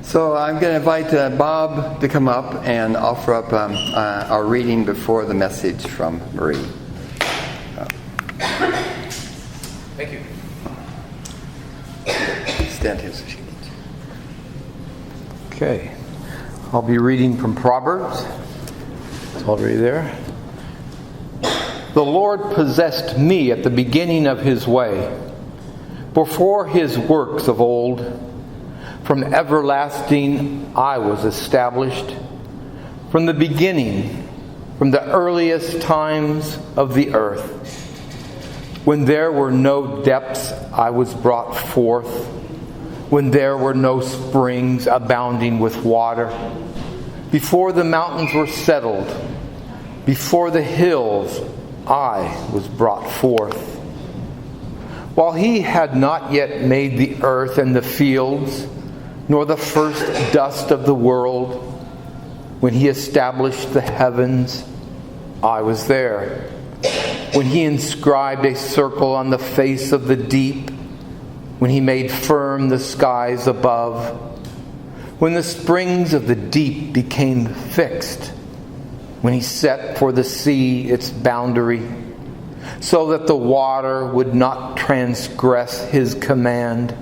So I'm going to invite Bob to come up and offer up our reading before the message from Maree. Thank you. Stand here so she needs. Okay. I'll be reading from Proverbs. It's already there. The Lord possessed me at the beginning of his way, before his works of old. From everlasting I was established, from the beginning, from the earliest times of the earth. When there were no depths, I was brought forth. When there were no springs abounding with water. Before the mountains were settled, before the hills, I was brought forth. While he had not yet made the earth and the fields, nor the first dust of the world, when he established the heavens, I was there. When he inscribed a circle on the face of the deep, when he made firm the skies above, when the springs of the deep became fixed, when he set for the sea its boundary, so that the water would not transgress his command,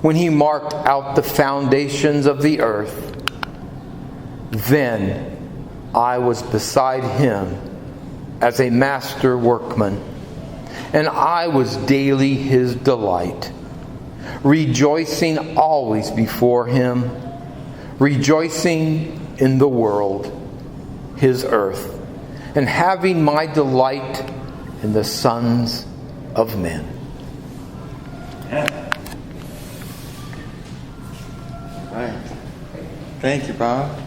when he marked out the foundations of the earth, then I was beside him as a master workman, and I was daily his delight, rejoicing always before him, rejoicing in the world, his earth, and having my delight in the sons of men. Right. Thank you, Bob.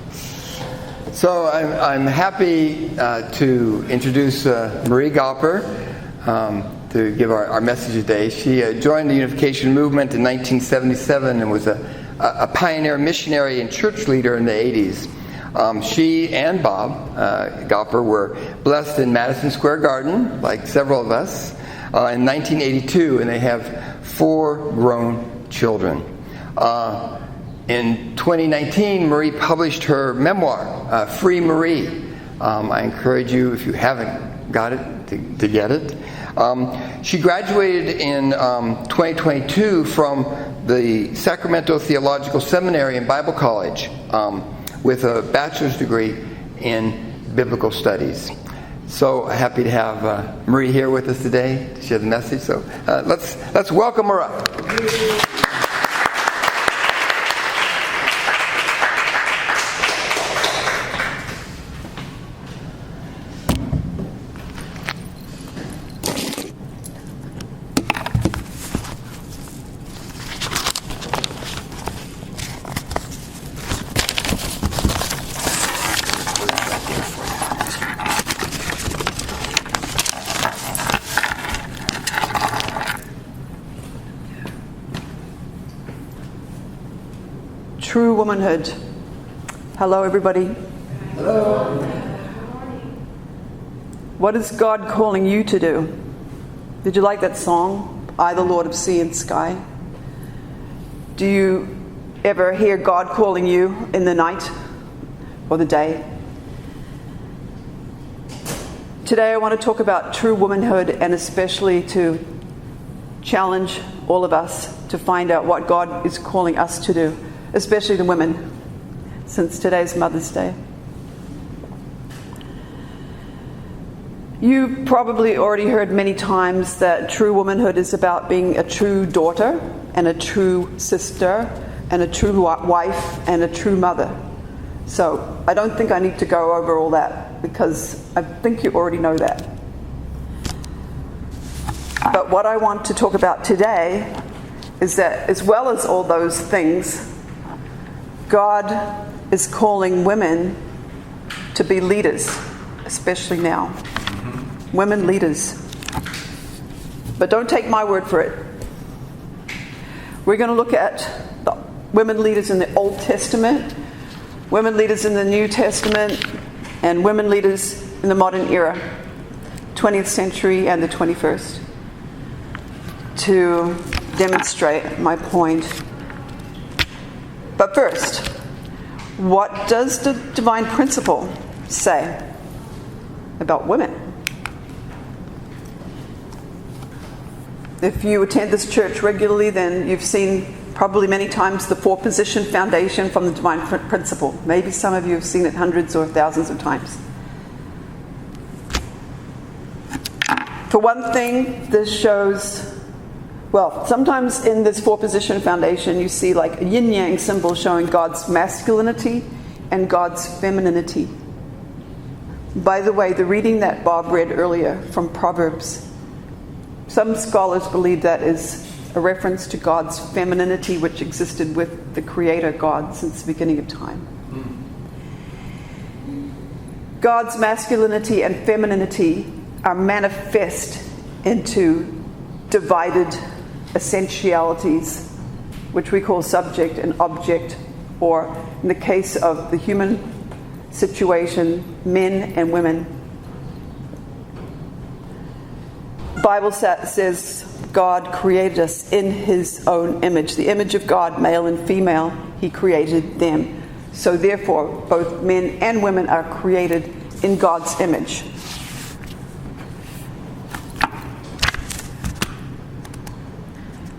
So I'm happy to introduce Maree Gauper to give our message today. She joined the Unification Movement in 1977 and was a pioneer missionary and church leader in the 80s. She and Bob Gauper were blessed in Madison Square Garden, like several of us, in 1982, and they have 4 grown children. In 2019, Maree published her memoir, Free Maree. I encourage you, if you haven't got it, to get it. She graduated in 2022 from the Sacramento Theological Seminary and Bible College with a bachelor's degree in biblical studies. So happy to have Maree here with us today to share the message. So let's welcome her up. True womanhood. Hello, everybody. Hello. What is God calling you to do? Did you like that song, I, the Lord of Sea and Sky? Do you ever hear God calling you in the night or the day? Today I want to talk about true womanhood, and especially to challenge all of us to find out what God is calling us to do, especially the women, since today's Mother's Day. You've probably already heard many times that true womanhood is about being a true daughter and a true sister and a true wife and a true mother. So I don't think I need to go over all that because I think you already know that. But what I want to talk about today is that as well as all those things, God is calling women to be leaders, especially now. Women leaders. But don't take my word for it. We're going to look at the women leaders in the Old Testament, women leaders in the New Testament, and women leaders in the modern era, 20th century and the 21st, to demonstrate my point. But first, what does the divine principle say about women? If you attend this church regularly, then you've seen probably many times the four-position foundation from the divine principle. Maybe some of you have seen it hundreds or thousands of times. For one thing, this shows, well, sometimes in this four-position foundation you see like a yin-yang symbol showing God's masculinity and God's femininity. By the way, the reading that Bob read earlier from Proverbs, some scholars believe that is a reference to God's femininity, which existed with the Creator God since the beginning of time. God's masculinity and femininity are manifest into divided essentialities, which we call subject and object, or in the case of the human situation, men and women. The Bible says God created us in His own image. The image of God, male and female, He created them. So therefore, both men and women are created in God's image.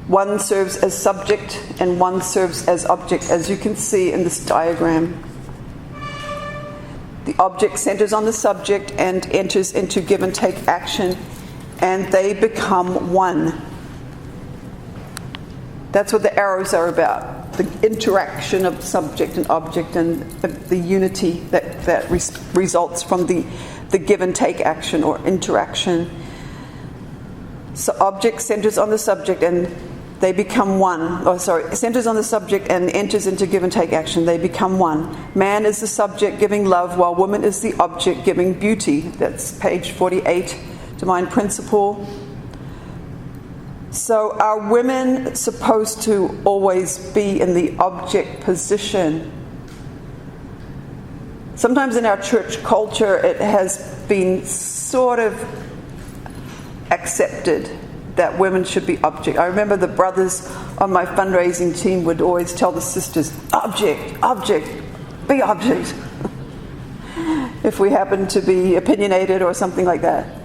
One serves as subject and one serves as object, as you can see in this diagram. The object centers on the subject and enters into give and take action, and they become one. That's what the arrows are about. The interaction of subject and object and the unity that results from the give and take action or interaction. So object centers on the subject and they become one. Centers on the subject and enters into give and take action. They become one. Man is the subject giving love, while woman is the object giving beauty. That's page 48, Divine Principle. So are women supposed to always be in the object position? Sometimes in our church culture it has been sort of accepted that women should be object. I remember the brothers on my fundraising team would always tell the sisters, object, be object. If we happen to be opinionated or something like that.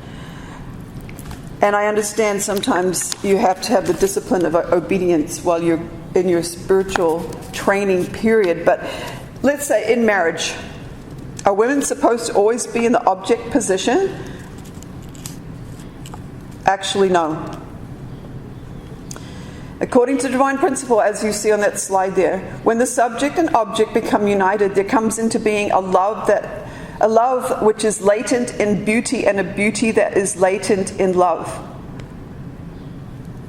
And I understand sometimes you have to have the discipline of obedience while you're in your spiritual training period. But let's say in marriage, are women supposed to always be in the object position? Actually, no. According to divine principle, as you see on that slide there, when the subject and object become united, there comes into being a love which is latent in beauty and a beauty that is latent in love.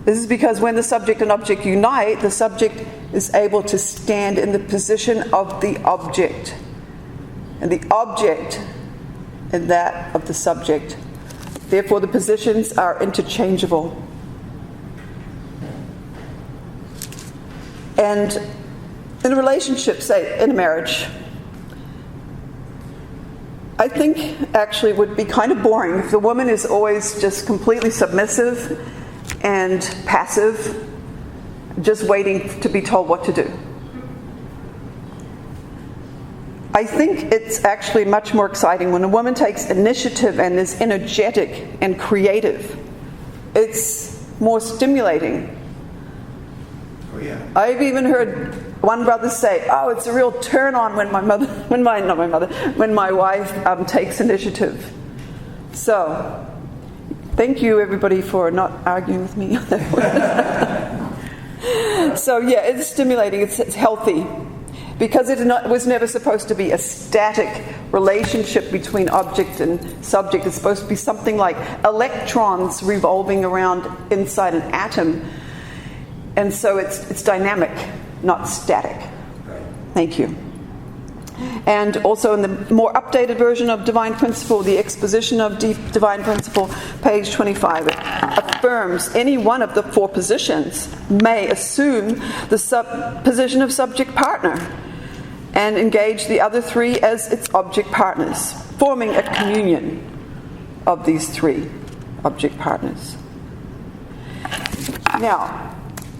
This is because when the subject and object unite, the subject is able to stand in the position of the object, and the object in that of the subject. Therefore, the positions are interchangeable. And in a relationship, say in a marriage, I think actually it would be kind of boring if the woman is always just completely submissive and passive, just waiting to be told what to do. I think it's actually much more exciting when a woman takes initiative and is energetic and creative. It's more stimulating. Oh, yeah. I've even heard one brother say, "Oh, it's a real turn on when my wife takes initiative." So, thank you everybody for not arguing with me on that one. So yeah, it's stimulating. It's healthy. Because it was never supposed to be a static relationship between object and subject. It's supposed to be something like electrons revolving around inside an atom. And so it's dynamic, not static. Thank you. And also in the more updated version of Divine Principle, the exposition of Divine Principle, page 25, it affirms any one of the four positions may assume the position of subject partner and engage the other three as its object partners, forming a communion of these three object partners. Now,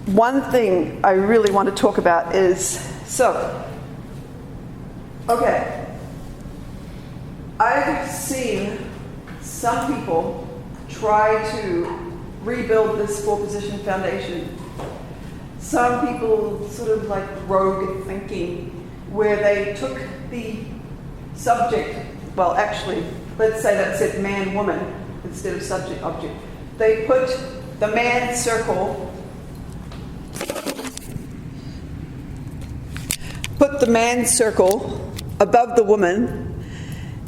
one thing I really want to talk about is So, okay. I've seen some people try to rebuild this four-position foundation. Some people sort of like rogue thinking, where they took the subject, well actually, let's say that said man, woman, instead of subject, object. They put the man circle, above the woman,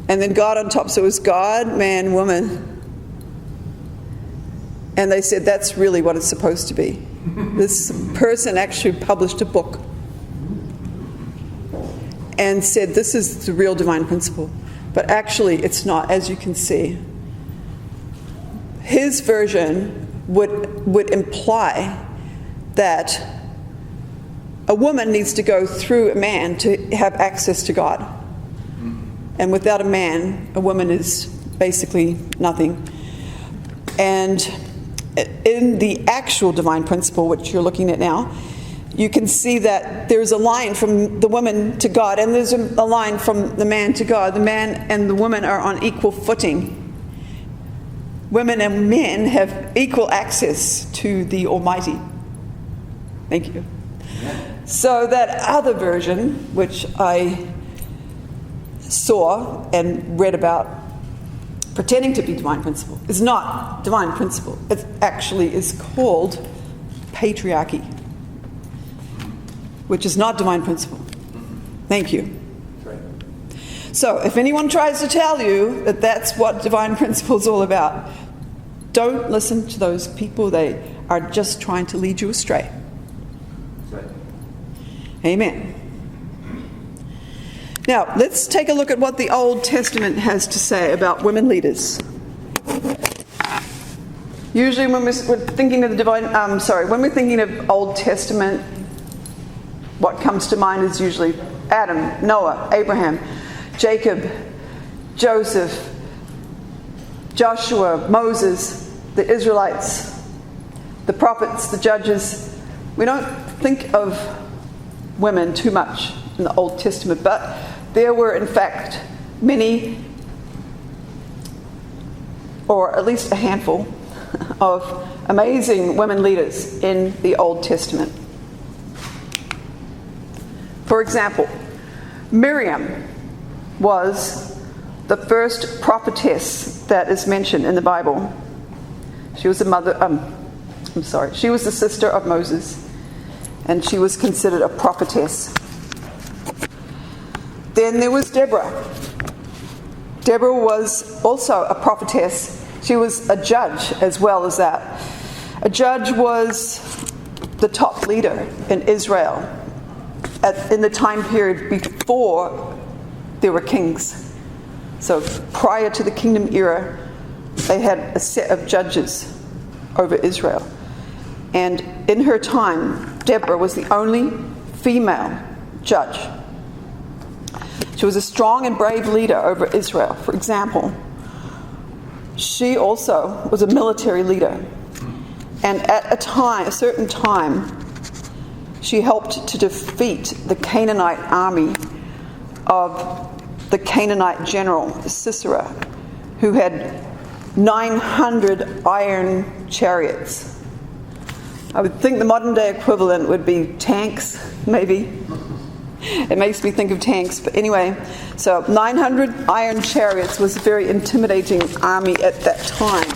and then God on top. So it was God, man, woman. And they said that's really what it's supposed to be. This person actually published a book and said this is the real divine principle. But actually it's not, as you can see. His version would imply that a woman needs to go through a man to have access to God. And without a man, a woman is basically nothing. And in the actual divine principle, which you're looking at now, you can see that there's a line from the woman to God, and there's a line from the man to God. The man and the woman are on equal footing. Women and men have equal access to the Almighty. Thank you. So that other version, which I saw and read about, pretending to be divine principle, is not divine principle. It actually is called patriarchy, which is not divine principle. Thank you. So if anyone tries to tell you that that's what divine principle is all about, don't listen to those people. They are just trying to lead you astray. Amen. Now, let's take a look at what the Old Testament has to say about women leaders. Usually when we're thinking of when we're thinking of Old Testament, what comes to mind is usually Adam, Noah, Abraham, Jacob, Joseph, Joshua, Moses, the Israelites, the prophets, the judges. We don't think of women too much in the Old Testament, but there were in fact many, or at least a handful, of amazing women leaders in the Old Testament. For example, Miriam was the first prophetess that is mentioned in the Bible. She was she was the sister of Moses, and she was considered a prophetess. Then there was Deborah. Deborah was also a prophetess. She was a judge as well as that. A judge was the top leader in Israel in the time period before there were kings. So prior to the kingdom era, they had a set of judges over Israel. And in her time, Deborah was the only female judge. She was a strong and brave leader over Israel. For example, she also was a military leader. And at a certain time, she helped to defeat the Canaanite army of the Canaanite general Sisera, who had 900 iron chariots. I would think the modern day equivalent would be tanks, maybe. It makes me think of tanks, but anyway. So 900 iron chariots was a very intimidating army at that time.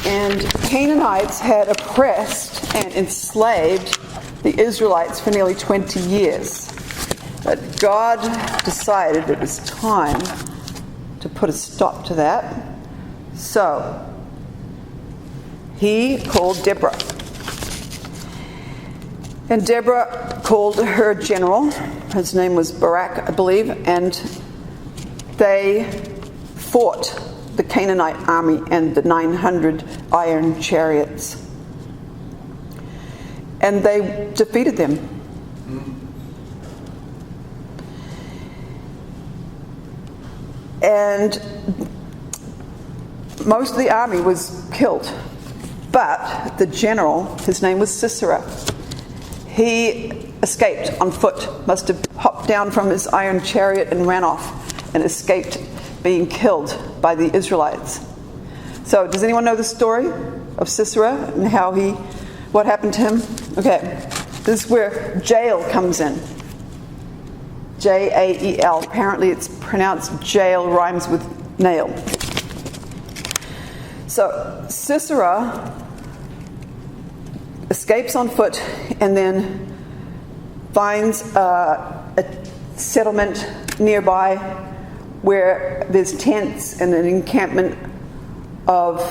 And Canaanites had oppressed and enslaved the Israelites for nearly 20 years. But God decided it was time to put a stop to that. So he called Deborah. And Deborah called her general. His name was Barak, I believe. And they fought the Canaanite army and the 900 iron chariots. And they defeated them. And most of the army was killed. But the general, his name was Sisera, he escaped on foot, must have hopped down from his iron chariot and ran off and escaped being killed by the Israelites. So, does anyone know the story of Sisera and what happened to him? Okay, this is where jail comes in. Jael. Apparently it's pronounced jail, rhymes with nail. So Sisera escapes on foot and then finds a settlement nearby where there's tents and an encampment of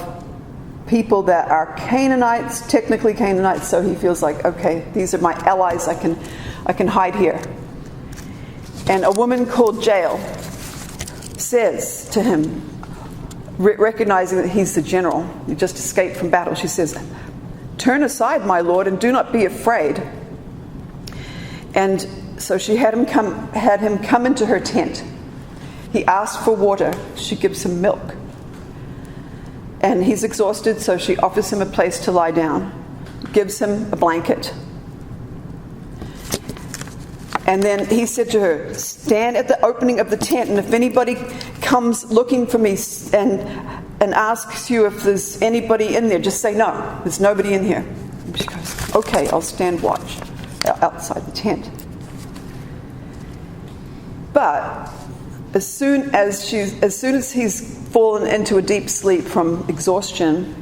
people that are Canaanites, technically Canaanites, so he feels like, okay, these are my allies, I can hide here. And a woman called Jael says to him, recognizing that he's the general, he just escaped from battle, she says, "Turn aside, my lord, and do not be afraid." And so she had him come into her tent. He asked for water. She gives him milk. And he's exhausted, so she offers him a place to lie down, gives him a blanket. And then he said to her, "Stand at the opening of the tent, and if anybody comes looking for me and asks you if there's anybody in there, just say, 'No, there's nobody in here.'" And she goes, "Okay, I'll stand watch outside the tent." But as soon as he's fallen into a deep sleep from exhaustion,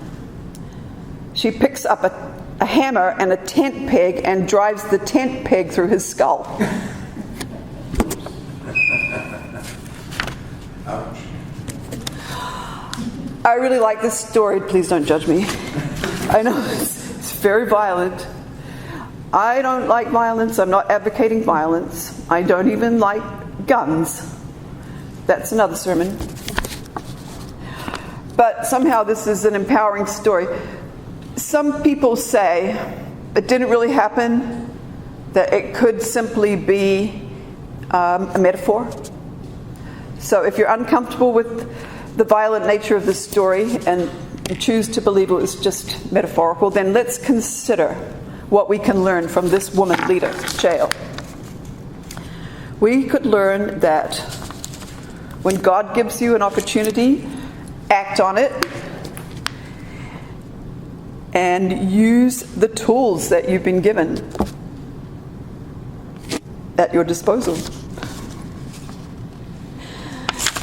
she picks up a hammer and a tent peg and drives the tent peg through his skull. Ouch. I really like this story. Please don't judge me. I know it's very violent. I don't like violence. I'm not advocating violence. I don't even like guns. That's another sermon. But somehow this is an empowering story. Some people say it didn't really happen, that it could simply be a metaphor. So if you're uncomfortable with the violent nature of this story and you choose to believe it was just metaphorical, then let's consider what we can learn from this woman leader, Jael. We could learn that when God gives you an opportunity, act on it and use the tools that you've been given at your disposal.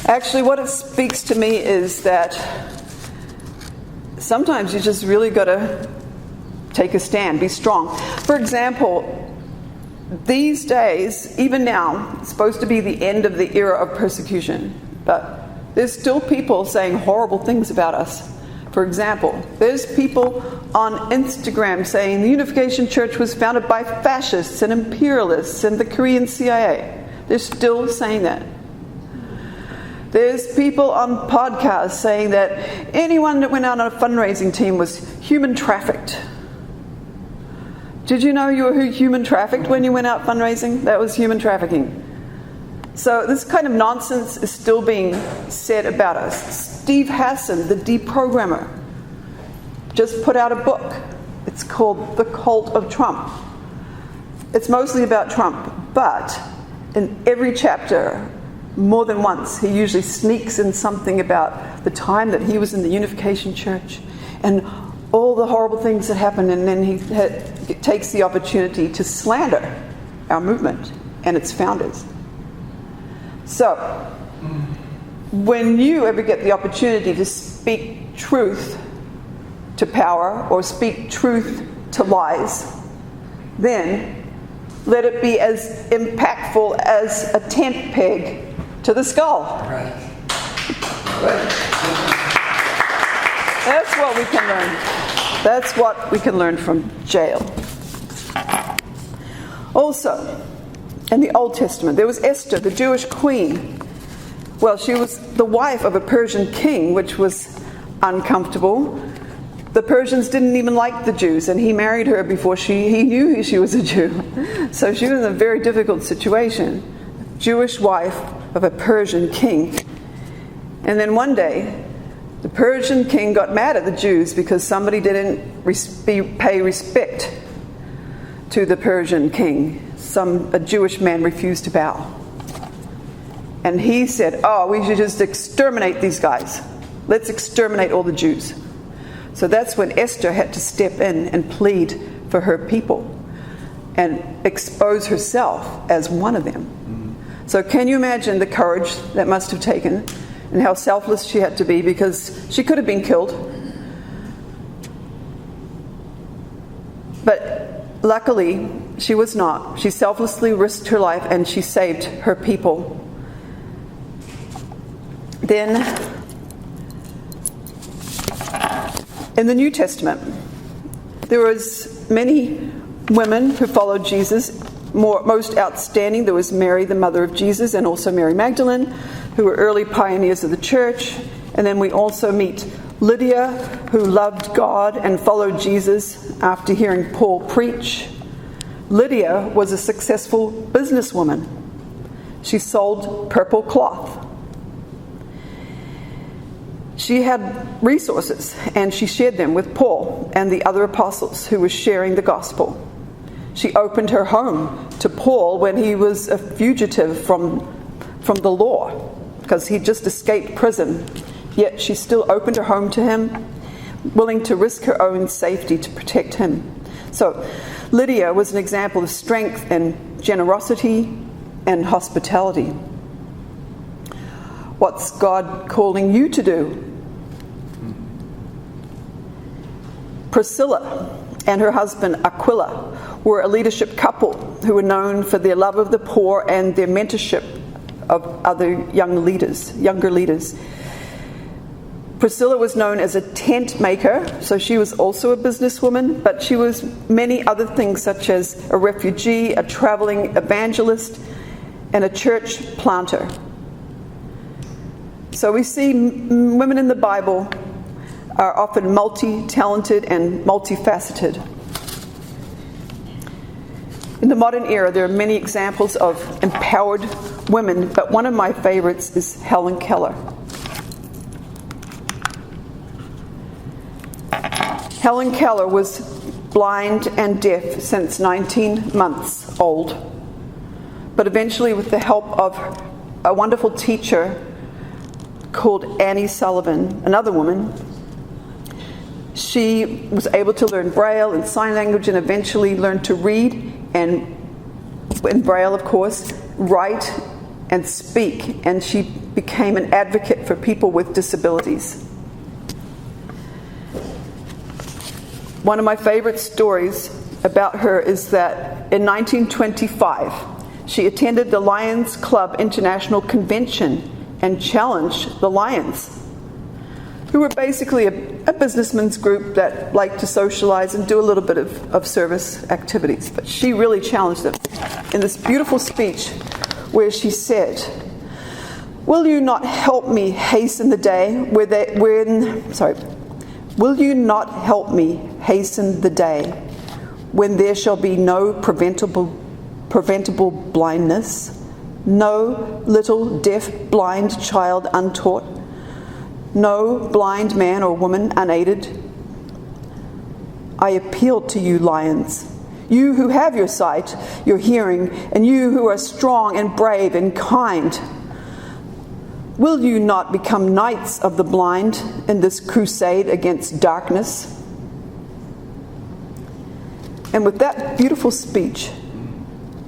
Actually, what it speaks to me is that sometimes you just really got to take a stand, be strong. For example, these days, even now, it's supposed to be the end of the era of persecution, but there's still people saying horrible things about us. For example, there's people on Instagram saying the Unification Church was founded by fascists and imperialists and the Korean CIA. They're still saying that. There's people on podcasts saying that anyone that went out on a fundraising team was human trafficked. Did you know you were human trafficked when you went out fundraising? That was human trafficking. So this kind of nonsense is still being said about us. Steve Hassan, the deprogrammer, just put out a book. It's called The Cult of Trump. It's mostly about Trump, but in every chapter, more than once, he usually sneaks in something about the time that he was in the Unification Church and all the horrible things that happened, and then he takes the opportunity to slander our movement and its founders. So, when you ever get the opportunity to speak truth to power or speak truth to lies, then let it be as impactful as a tent peg to the skull. Right. That's what we can learn. That's what we can learn from Jael. Also, in the Old Testament, there was Esther, the Jewish queen. Well, she was the wife of a Persian king, which was uncomfortable. The Persians didn't even like the Jews, and he married her before he knew she was a Jew. So she was in a very difficult situation. Jewish wife of a Persian king. And then one day, the Persian king got mad at the Jews because somebody didn't pay respect to the Persian king. A Jewish man refused to bow. And he said, oh, we should just exterminate these guys. Let's exterminate all the Jews. So that's when Esther had to step in and plead for her people and expose herself as one of them. So can you imagine the courage that must have taken and how selfless she had to be, because she could have been killed. But luckily, she was not. She selflessly risked her life and she saved her people. Then, in the New Testament, there was many women who followed Jesus. Most outstanding, there was Mary, the mother of Jesus, and also Mary Magdalene, who were early pioneers of the church. And then we also meet Lydia, who loved God and followed Jesus after hearing Paul preach. Lydia was a successful businesswoman. She sold purple cloth. She had resources, and she shared them with Paul and the other apostles who were sharing the gospel. She opened her home to Paul when he was a fugitive from the law, because he just escaped prison. Yet she still opened her home to him, willing to risk her own safety to protect him. So Lydia was an example of strength and generosity and hospitality. What's God calling you to do? Priscilla and her husband Aquila were a leadership couple who were known for their love of the poor and their mentorship of other younger leaders. Priscilla was known as a tent maker, so she was also a businesswoman, but she was many other things, such as a refugee, a traveling evangelist, and a church planter. So we see women in the Bible are often multi-talented and multifaceted. In the modern era, there are many examples of empowered women, but one of my favorites is Helen Keller. Helen Keller was blind and deaf since 19 months old, but eventually, with the help of a wonderful teacher called Annie Sullivan, another woman, she was able to learn Braille and sign language and eventually learned to read and, in Braille of course, write and speak, and she became an advocate for people with disabilities. One of my favorite stories about her is that in 1925, she attended the Lions Club International Convention and challenged the Lions, who were basically a businessman's group that liked to socialize and do a little bit of service activities. But she really challenged them in this beautiful speech where she said, "Will you not help me hasten the day Will you not help me hasten the day when there shall be no preventable blindness, no little deaf blind child untaught, no blind man or woman unaided? I appeal to you, lions, you who have your sight, your hearing, and you who are strong and brave and kind. Will you not become knights of the blind in this crusade against darkness?" And with that beautiful speech,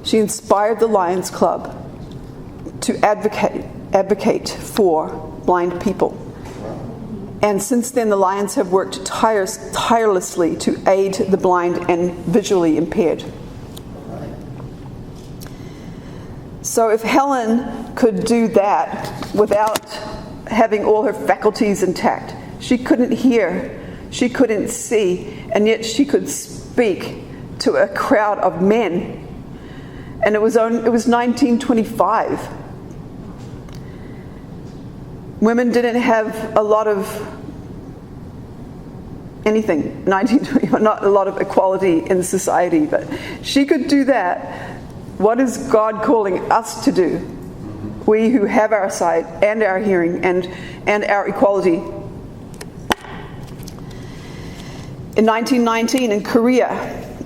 she inspired the Lions Club to advocate for blind people. And since then, the Lions have worked tirelessly to aid the blind and visually impaired. So if Helen could do that without having all her faculties intact, she couldn't hear, she couldn't see, and yet she could speak to a crowd of men. And it was 1925. Women didn't have a lot of anything, 1920, not a lot of equality in society, but she could do that. What is God calling us to do? We who have our sight and our hearing and our equality. In 1919 in Korea,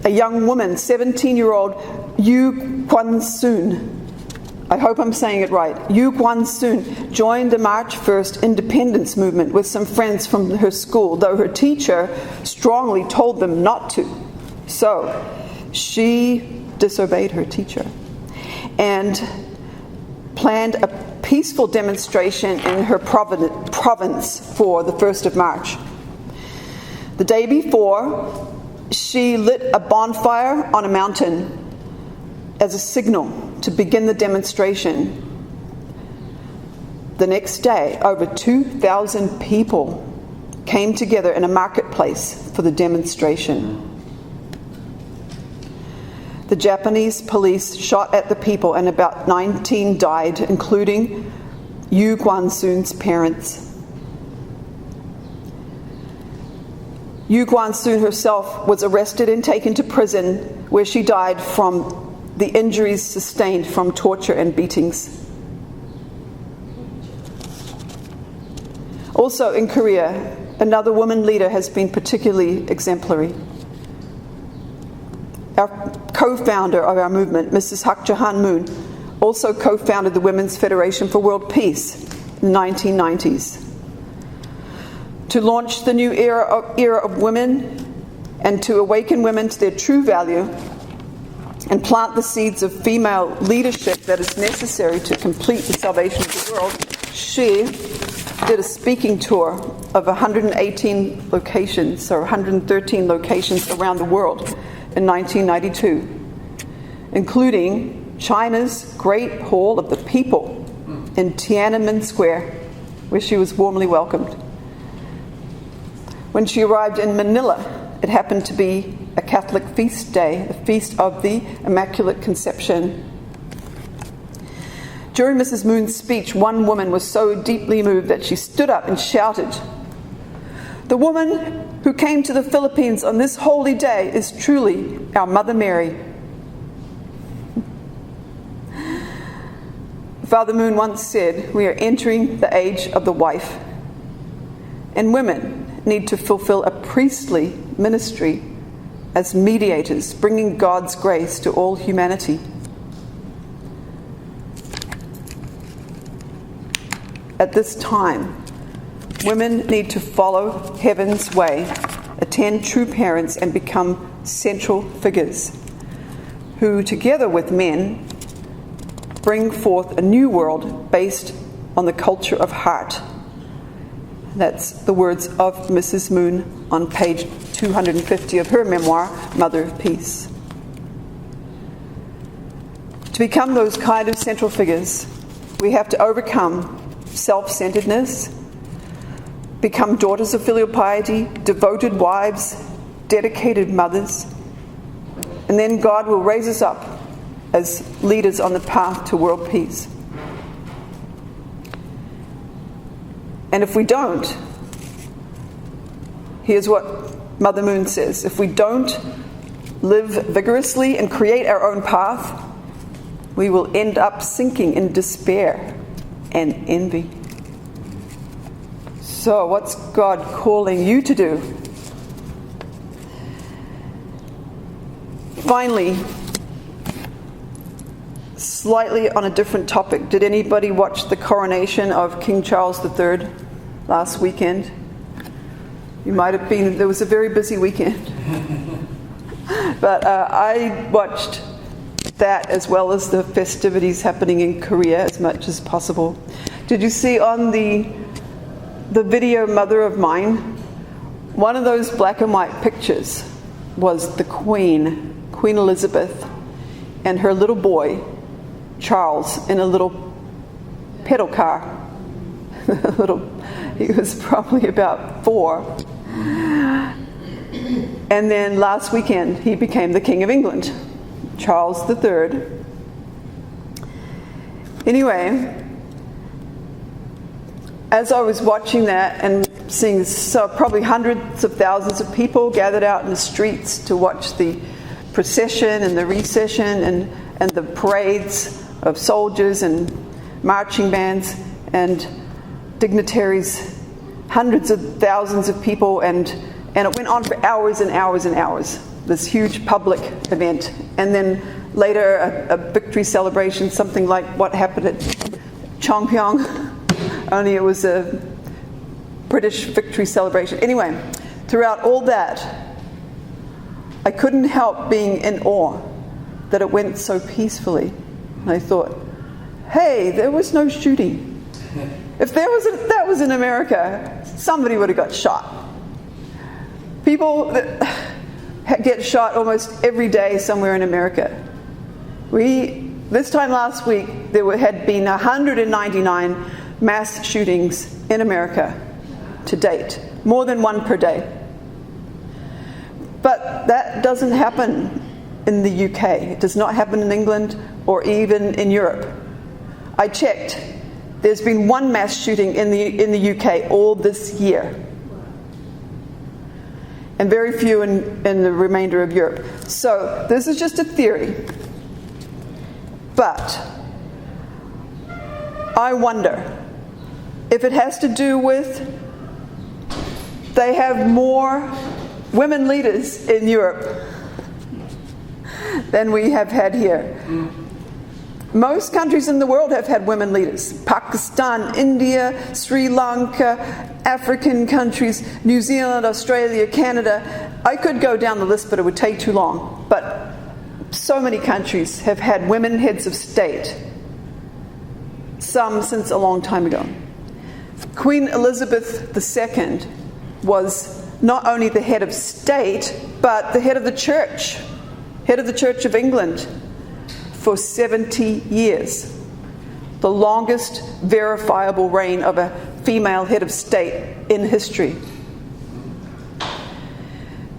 a young woman, 17-year-old Yu Kwan-soon, I hope I'm saying it right, Yu Kwan-soon joined the March 1st independence movement with some friends from her school, though her teacher strongly told them not to. So she disobeyed her teacher and planned a peaceful demonstration in her province for the 1st of March. The day before, she lit a bonfire on a mountain as a signal to begin the demonstration. The next day, over 2,000 people came together in a marketplace for the demonstration. The Japanese police shot at the people and about 19 died, including Yu Kwan-soon's parents. Yu Kwan-soon herself was arrested and taken to prison, where she died from the injuries sustained from torture and beatings. Also in Korea, another woman leader has been particularly exemplary. Our co-founder of our movement, Mrs. Hak Ja-han Moon, also co-founded the Women's Federation for World Peace in the 1990s. To launch the new era of women and to awaken women to their true value and plant the seeds of female leadership that is necessary to complete the salvation of the world, she did a speaking tour of 118 locations, or 113 locations around the world in 1992, including China's Great Hall of the People in Tiananmen Square, where she was warmly welcomed. When she arrived in Manila, it happened to be a Catholic feast day, the Feast of the Immaculate Conception. During Mrs. Moon's speech, one woman was so deeply moved that she stood up and shouted, "The woman who came to the Philippines on this holy day is truly our Mother Mary." Father Moon once said, "We are entering the age of the wife, and women need to fulfill a priestly ministry as mediators, bringing God's grace to all humanity." At this time, women need to follow heaven's way, attend true parents, and become central figures who, together with men, bring forth a new world based on the culture of heart. That's the words of Mrs. Moon on page 250 of her memoir, Mother of Peace. To become those kind of central figures, we have to overcome self-centeredness, become daughters of filial piety, devoted wives, dedicated mothers, and then God will raise us up as leaders on the path to world peace. And if we don't, here's what Mother Moon says: if we don't live vigorously and create our own path, we will end up sinking in despair and envy. So, what's God calling you to do? Finally, slightly on a different topic, did anybody watch the coronation of King Charles III last weekend? You might have been, there was a very busy weekend. But I watched that as well as the festivities happening in Korea as much as possible. Did you see on the video Mother of Mine? One of those black and white pictures was the Queen Elizabeth, and her little boy, Charles, in a little pedal car. He was probably about 4. And then last weekend, he became the King of England, Charles III. Anyway, as I was watching that and seeing probably hundreds of thousands of people gathered out in the streets to watch the procession and the recession and the parades of soldiers and marching bands and dignitaries, hundreds of thousands of people, and it went on for hours and hours and hours. this huge public event, and then later a victory celebration, something like what happened at Chongpyong, only it was a British victory celebration. Anyway, throughout all that, I couldn't help being in awe that it went so peacefully. And I thought, hey, there was no shooting. If that was in America, somebody would have got shot. People that get shot almost every day somewhere in America. This time last week, there had been 199 mass shootings in America to date, more than one per day. But that doesn't happen in the UK. It does not happen in England or even in Europe. I checked. There's been one mass shooting in the UK all this year, and very few in the remainder of Europe. So this is just a theory. But I wonder if it has to do with they have more women leaders in Europe than we have had here. Most countries in the world have had women leaders. Pakistan, India, Sri Lanka, African countries, New Zealand, Australia, Canada. I could go down the list, but it would take too long. But so many countries have had women heads of state, some since a long time ago. Queen Elizabeth II was not only the head of state, but the head of the Church of England for 70 years. The longest verifiable reign of a female head of state in history.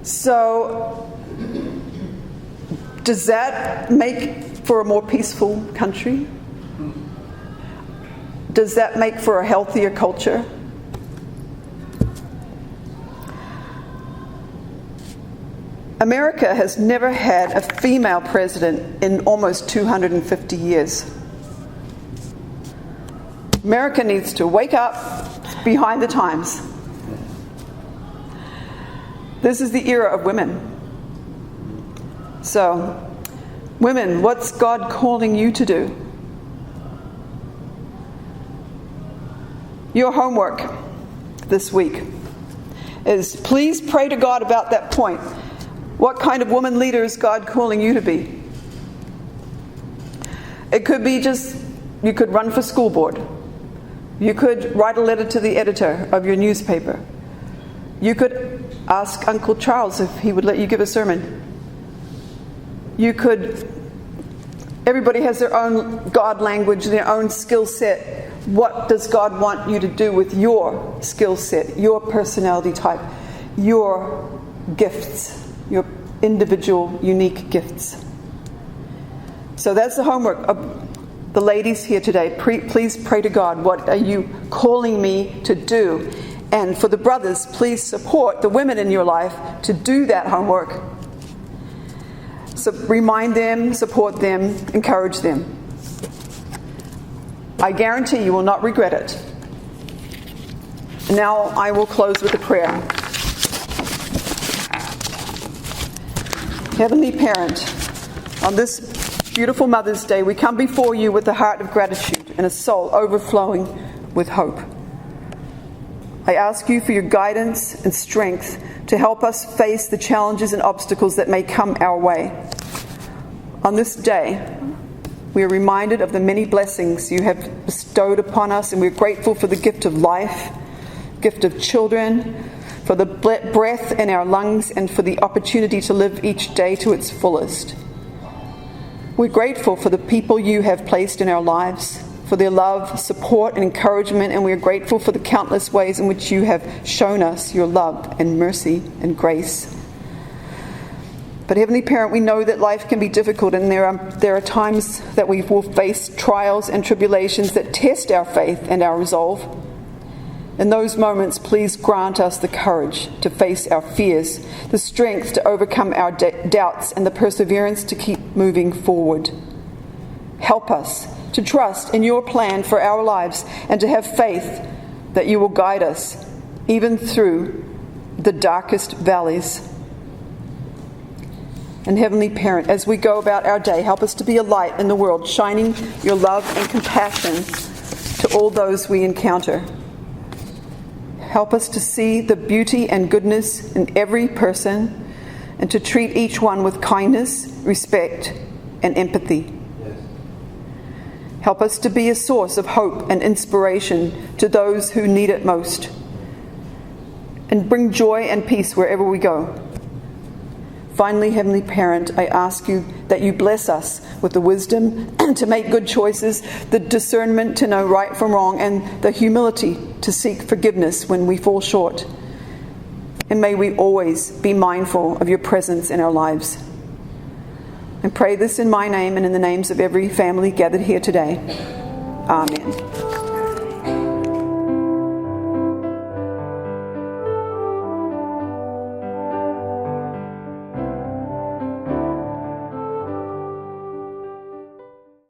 So, does that make for a more peaceful country? Does that make for a healthier culture? America has never had a female president in almost 250 years. America needs to wake up behind the times. This is the era of women. So, women, what's God calling you to do? Your homework this week is please pray to God about that point. What kind of woman leader is God calling you to be? It could be just, you could run for school board. You could write a letter to the editor of your newspaper. You could ask Uncle Charles if he would let you give a sermon. You could, everybody has their own God language, their own skill set. What does God want you to do with your skill set, your personality type, your gifts? Your individual, unique gifts. So that's the homework of the ladies here today. Please pray to God. What are you calling me to do? And for the brothers, please support the women in your life to do that homework. So remind them, support them, encourage them. I guarantee you will not regret it. Now I will close with a prayer. Heavenly Parent, on this beautiful Mother's Day, we come before you with a heart of gratitude and a soul overflowing with hope. I ask you for your guidance and strength to help us face the challenges and obstacles that may come our way. On this day, we are reminded of the many blessings you have bestowed upon us, and we're grateful for the gift of life, gift of children, for the breath in our lungs, and for the opportunity to live each day to its fullest. We're grateful for the people you have placed in our lives, for their love, support, and encouragement, and we are grateful for the countless ways in which you have shown us your love and mercy and grace. But Heavenly Parent, we know that life can be difficult, and there are times that we will face trials and tribulations that test our faith and our resolve. In those moments, please grant us the courage to face our fears, the strength to overcome our doubts, and the perseverance to keep moving forward. Help us to trust in your plan for our lives and to have faith that you will guide us even through the darkest valleys. And Heavenly Parent, as we go about our day, help us to be a light in the world, shining your love and compassion to all those we encounter. Help us to see the beauty and goodness in every person and to treat each one with kindness, respect, and empathy. Help us to be a source of hope and inspiration to those who need it most. And bring joy and peace wherever we go. Finally, Heavenly Parent, I ask you that you bless us with the wisdom to make good choices, the discernment to know right from wrong, and the humility to seek forgiveness when we fall short. And may we always be mindful of your presence in our lives. I pray this in my name and in the names of every family gathered here today. Amen.